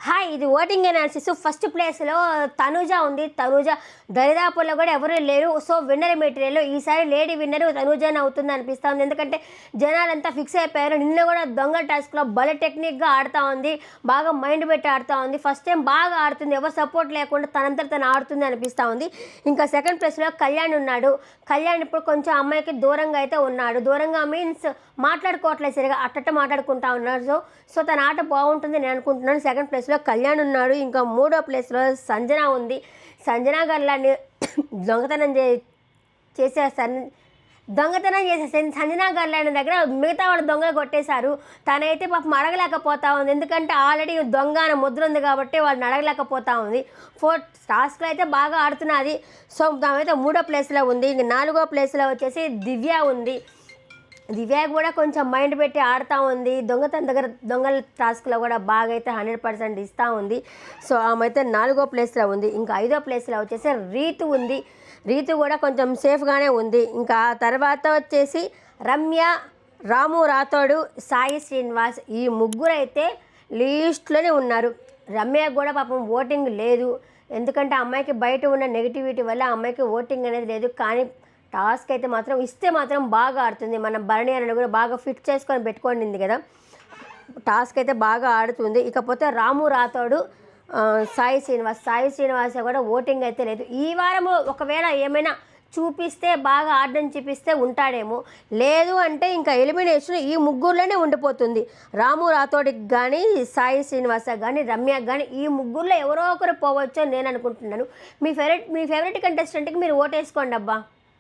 Hi, ఇది voting analysis. First ప్లేస్లో తనుజ ఉంది. తనుజ దరిదాపుల్లో కూడా ఎవరూ లేరు. సో విన్నర్ మెటీరియల్ ఈసారి లేడీ విన్నర్ తనుజానే అవుతుంది అనిపిస్తూ ఉంది. ఎందుకంటే జనాలంతా ఫిక్స్ అయిపోయారు. నిన్న కూడా దొంగ టాస్క్లో భలే టెక్నిక్గా ఆడుతూ ఉంది, బాగా మైండ్ పెట్టి ఆడుతూ ఉంది. ఫస్ట్ టైం బాగా ఆడుతుంది, ఎవరు సపోర్ట్ లేకుండా తనంతా తను ఆడుతుంది అనిపిస్తూ ఉంది. ఇంకా సెకండ్ ప్లేస్లో కళ్యాణ్ ఉన్నాడు. కళ్యాణ్ ఇప్పుడు కొంచెం అమ్మాయికి దూరంగా అయితే ఉన్నాడు. దూరంగా మీన్స్ మాట్లాడుకోవట్లేదు, సరిగా అట్టట్ట మాట్లాడుకుంటా ఉన్నాడు. సో తన ఆట బాగుంటుంది నేను అనుకుంటున్నాను. సెకండ్ ప్లేస్లో కళ్యాణ్ ఉన్నాడు. ఇంకా మూడో ప్లేస్లో సంజన ఉంది. సంజన గల్లాన్ని దొంగతనం చేసే సంజన గల్లాని దగ్గర మిగతా వాళ్ళు దొంగలు కొట్టేశారు. తనైతే పాపం అడగలేకపోతా ఉంది, ఎందుకంటే ఆల్రెడీ దొంగ అనే ముద్ర ఉంది కాబట్టి వాళ్ళని అడగలేకపోతా ఉంది. ఫోర్త్ టాస్క్లో అయితే బాగా ఆడుతున్నది. సో దామైతే మూడో ప్లేస్లో ఉంది. ఇంక నాలుగో ప్లేస్లో వచ్చేసి దివ్య ఉంది. దివ్య కూడా కొంచెం మైండ్ పెట్టి ఆడుతూ ఉంది. దొంగల టాస్క్లో కూడా బాగా అయితే 100% ఇస్తూ ఉంది. సో ఆమె అయితే నాలుగో ప్లేస్లో ఉంది. ఇంకా ఐదో ప్లేస్లో వచ్చేసి రీతు ఉంది. రీతు కూడా కొంచెం సేఫ్గానే ఉంది. ఇంకా తర్వాత వచ్చేసి రమ్య, రాము రాథోడు, సాయి శ్రీనివాస్, ఈ ముగ్గురు అయితే లీస్ట్లోనే ఉన్నారు. రమ్య కూడా పాపం ఓటింగ్ లేదు, ఎందుకంటే అమ్మాయికి బయట ఉన్న నెగిటివిటీ వల్ల అమ్మాయికి ఓటింగ్ అనేది లేదు. కానీ టాస్క్ అయితే మాత్రం ఇస్తే మాత్రం బాగా ఆడుతుంది. మన భరణి అని కూడా బాగా ఫిట్ చేసుకొని పెట్టుకోండి కదా, టాస్క్ అయితే బాగా ఆడుతుంది. ఇకపోతే రాము రాథోడు, సాయి శ్రీనివాస్ కూడా ఓటింగ్ అయితే లేదు. ఈ వారము ఒకవేళ ఏమైనా చూపిస్తే బాగా ఆడడం చూపిస్తే ఉంటాడేమో, లేదు అంటే ఇంకా ఎలిమినేషన్ ఈ ముగ్గురులోనే ఉండిపోతుంది. రాము రాథోడికి కానీ, సాయి శ్రీనివాస కానీ, రమ్యకి కానీ ఈ ముగ్గురులో ఎవరో ఒకరు పోవచ్చో నేను అనుకుంటున్నాను. మీ ఫేవరెట్ కంటెస్టెంట్కి మీరు ఓటేసుకోండి అబ్బా.